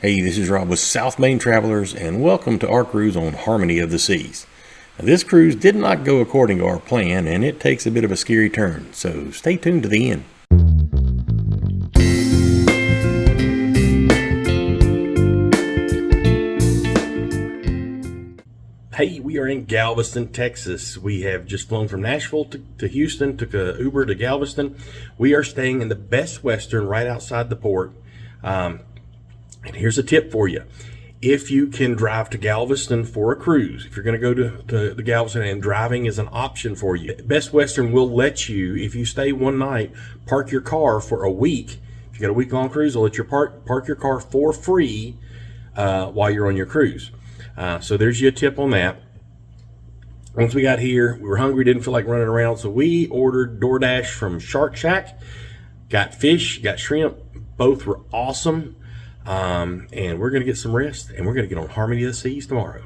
Hey, this is Rob with South Main Travelers, and welcome to our cruise on Harmony of the Seas. Now, this cruise did not go according to our plan, and it takes a bit of a scary turn, so stay tuned to the end. Hey, we are in Galveston, Texas. We have just flown from Nashville to Houston, took a Uber to Galveston. We are staying in the Best Western right outside the port. And here's a tip for you. If you can drive to Galveston for a cruise, if you're going to go to the Galveston and driving is an option for you, Best Western will let you, if you stay one night, park your car for a week. If you got a week-long cruise, they'll let you park your car for free while you're on your cruise. So there's your tip on that. Once we got here, we were hungry, didn't feel like running around, so we ordered DoorDash from Shark Shack. Got fish, got shrimp. Both were awesome. And we're going to get some rest, and we're going to get on Harmony of the Seas tomorrow.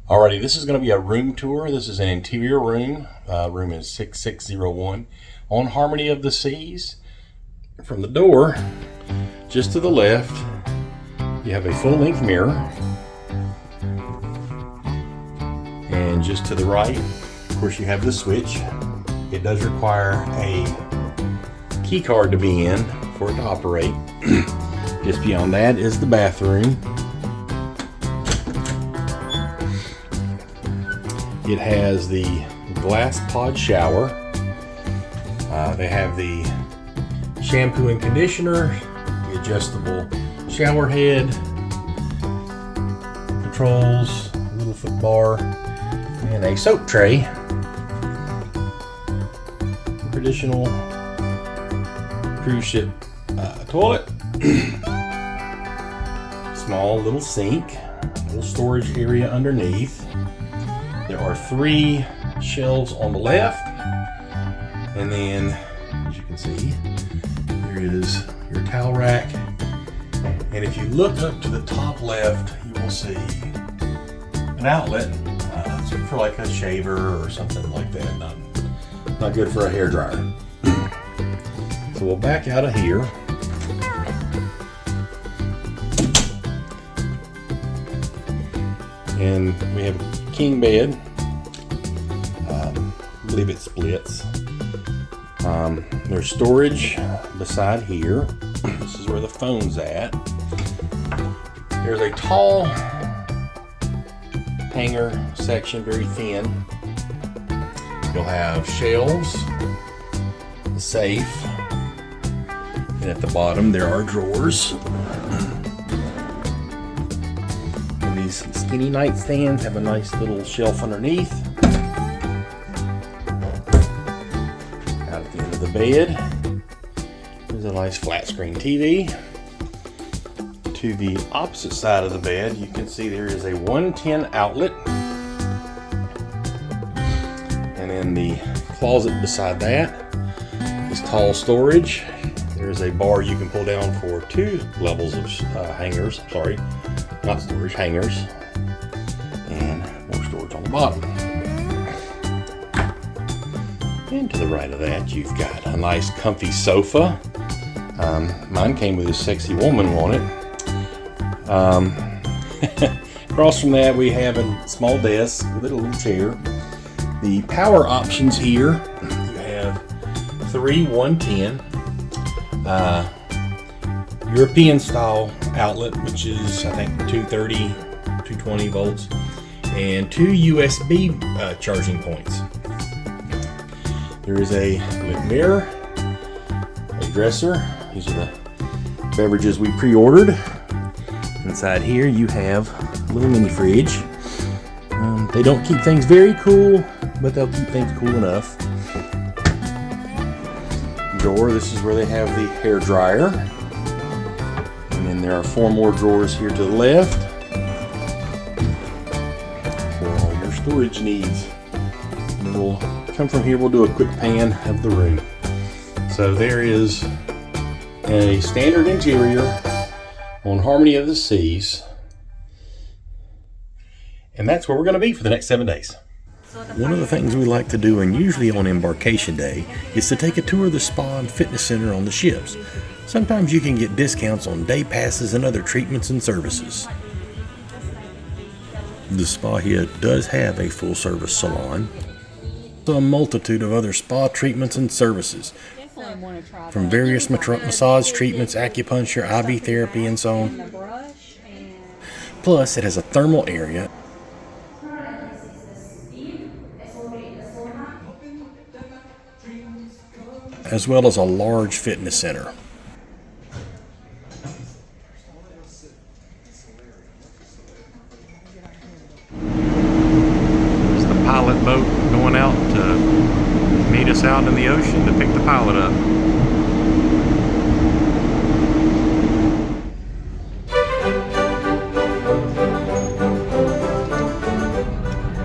Alrighty, this is going to be a room tour. This is an interior room. Room is 6601 on Harmony of the Seas. From the door, just to the left, you have a full-length mirror. And just to the right, of course, you have the switch. It does require a key card to be in for it to operate. Just beyond that is the bathroom. It has the glass pod shower. They have the shampoo and conditioner, the adjustable shower head, controls, a little foot bar, and a soap tray. Traditional cruise ship toilet. Small little sink, little storage area underneath. There are 3 shelves on the left, and then, as you can see, there is your towel rack. And if you look up to the top left, you will see an outlet for like a shaver or something like that. Not good for a hair dryer. So we'll back out of here. And we have a king bed. I believe it splits. There's storage beside here. This is where the phone's at. There's a tall hanger section, very thin. You'll have shelves, a safe, and at the bottom there are drawers. These skinny nightstands have a nice little shelf underneath. Out at the end of the bed, there's a nice flat screen TV. To the opposite side of the bed, you can see there is a 110 outlet. And in the closet beside that is tall storage. There's a bar you can pull down for 2 levels of hangers. Sorry. Not storage, hangers, and more storage on the bottom. And to the right of that, you've got a nice comfy sofa. Mine came with a sexy woman on it. Across from that, we have a small desk with a little chair. The power options here, you have 3 110. European style outlet, which is I think 230, 220 volts, and 2 USB charging points. There is a lit mirror, a dresser. These are the beverages we pre-ordered. Inside here you have a little mini fridge. They don't keep things very cool, but they'll keep things cool enough. Drawer, this is where they have the hair dryer. And then there are 4 more drawers here to the left for all your storage needs. And we'll come from here, we'll do a quick pan of the room. So there is a standard interior on Harmony of the Seas. And that's where we're going to be for the next 7 days. One of the things we like to do, and usually on embarkation day, is to take a tour of the spa and fitness center on the ships. Sometimes you can get discounts on day passes and other treatments and services. The spa here does have a full-service salon, so a multitude of other spa treatments and services, from various massage treatments, acupuncture, IV therapy, and so on. Plus, it has a thermal area, as well as a large fitness center. It's the pilot boat going out to meet us out in the ocean to pick the pilot up.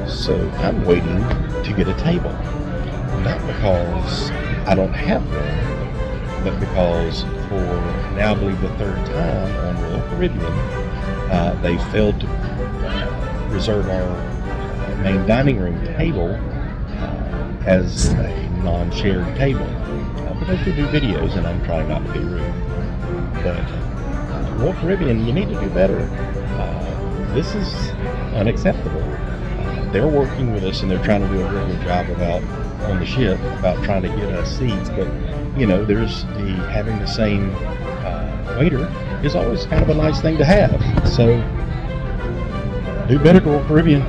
So I'm waiting to get a table. Not because I don't have one, but because for now I believe the third time on Royal Caribbean, they failed to reserve our main dining room table as a non-shared table. Because we do videos and I'm trying not to be rude. But Royal Caribbean, you need to do better. This is unacceptable. They're working with us and they're trying to do a really good job on the ship about trying to get us seats, but there's having the same waiter is always kind of a nice thing to have. So do better, Royal Caribbean.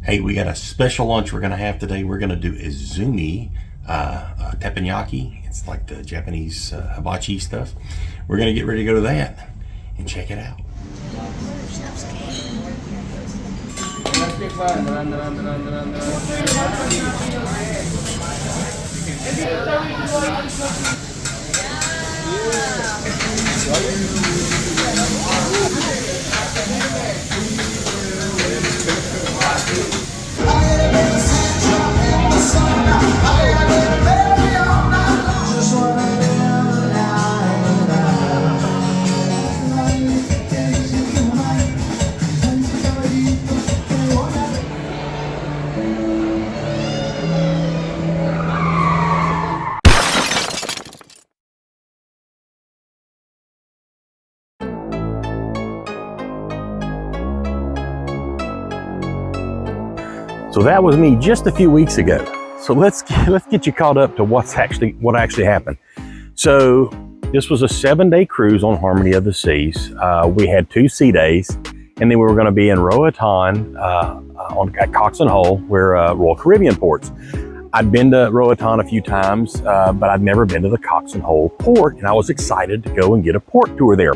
Hey, we got a special lunch we're going to have today. We're going to do izumi teppanyaki. It's like the Japanese hibachi stuff. We're going to get ready to go to that and check it out. So that was me just a few weeks ago. So let's get you caught up to what actually happened. So this was a 7-day cruise on Harmony of the Seas. We had 2 sea days, and then we were going to be in Roatan at Cox and Hull, where Royal Caribbean ports. I'd been to Roatan a few times, but I'd never been to the Cox and Hull port, and I was excited to go and get a port tour there.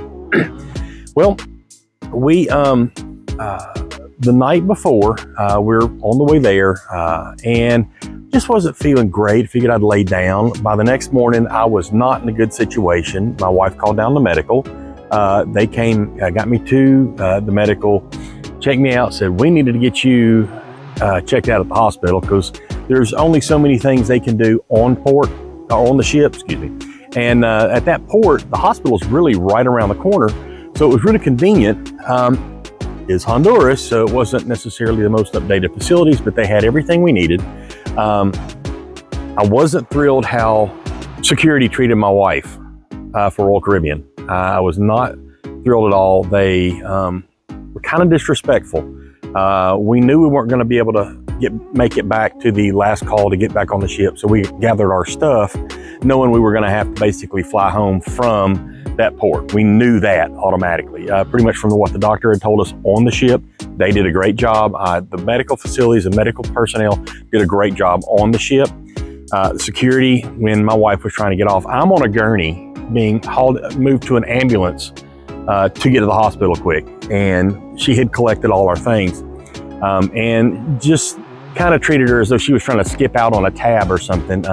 Well, we the night before, we were on the way there, and just wasn't feeling great. Figured I'd lay down. By the next morning, I was not in a good situation. My wife called down the medical. They came, got me to the medical, checked me out, said, we needed to get you checked out at the hospital because there's only so many things they can do on port, or on the ship, excuse me. And at that port, the hospital's really right around the corner. So it was really convenient. Is Honduras, so it wasn't necessarily the most updated facilities, but they had everything we needed. I wasn't thrilled how security treated my wife for Royal Caribbean. I was not thrilled at all. They were kind of disrespectful. We knew we weren't going to be able to make it back to the last call to get back on the ship, so we gathered our stuff knowing we were going to have to basically fly home from that port. We knew that automatically, pretty much from what the doctor had told us on the ship. They did a great job. The medical facilities and medical personnel did a great job on the ship. security, when my wife was trying to get off, I'm on a gurney being moved to an ambulance to get to the hospital quick. And she had collected all our things and just kind of treated her as though she was trying to skip out on a tab or something.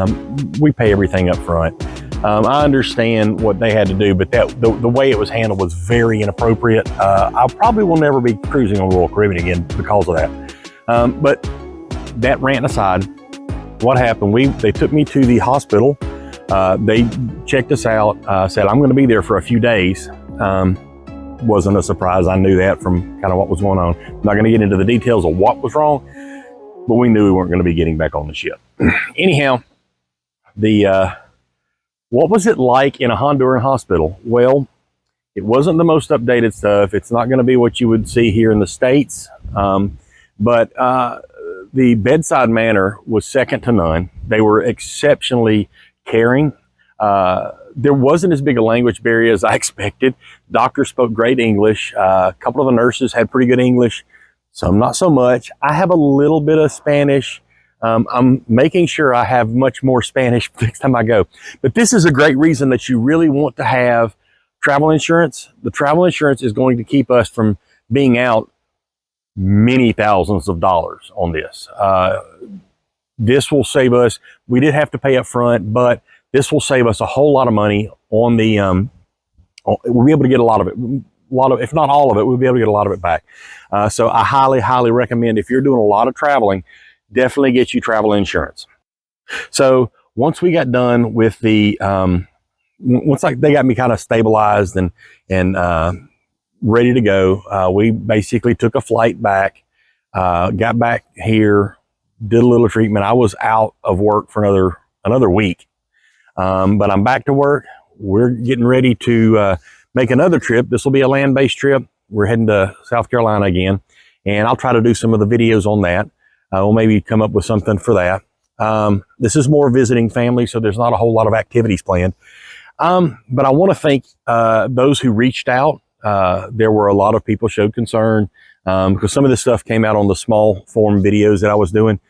We pay everything up front. I understand what they had to do, but the way it was handled was very inappropriate. I probably will never be cruising on Royal Caribbean again because of that. But that rant aside, what happened, they took me to the hospital. They checked us out, said I'm going to be there for a few days. Wasn't a surprise. I knew that from kind of what was going on. I'm not going to get into the details of what was wrong, but we knew we weren't going to be getting back on the ship. Anyhow, what was it like in a Honduran hospital? Well, it wasn't the most updated stuff. It's not going to be what you would see here in the States. But the bedside manner was second to none. They were exceptionally caring. There wasn't as big a language barrier as I expected. Doctors spoke great English. A couple of the nurses had pretty good English, some not so much. I have a little bit of Spanish. I'm making sure I have much more Spanish next time I go. But this is a great reason that you really want to have travel insurance. The travel insurance is going to keep us from being out many thousands of dollars on this. This will save us. We did have to pay up front, but this will save us a whole lot of money on the, we'll be able to get a lot of it, if not all of it, we'll be able to get a lot of it back. So I highly, highly recommend, if you're doing a lot of traveling, definitely get you travel insurance. So once we got done with the, they got me kind of stabilized and ready to go, we basically took a flight back, got back here, did a little treatment. I was out of work for another week, but I'm back to work. We're getting ready to make another trip. This will be a land-based trip. We're heading to South Carolina again, and I'll try to do some of the videos on that. We'll maybe come up with something for that. This is more visiting family, so there's not a whole lot of activities planned. But I want to thank those who reached out. There were a lot of people showed concern because some of this stuff came out on the small form videos that I was doing.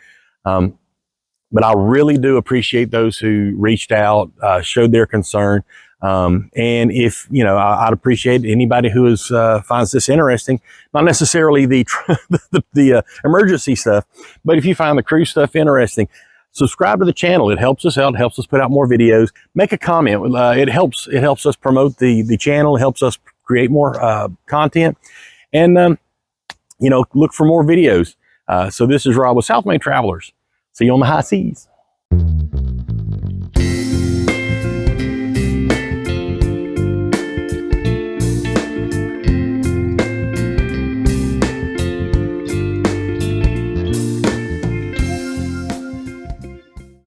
But I really do appreciate those who reached out, showed their concern. And if, I'd appreciate anybody who finds this interesting, not necessarily the emergency stuff, but if you find the cruise stuff interesting, subscribe to the channel. It helps us out, helps us put out more videos. Make a comment. It helps us promote the channel. It helps us create more content, and look for more videos. So this is Rob with South Main Travelers. See you on the high seas.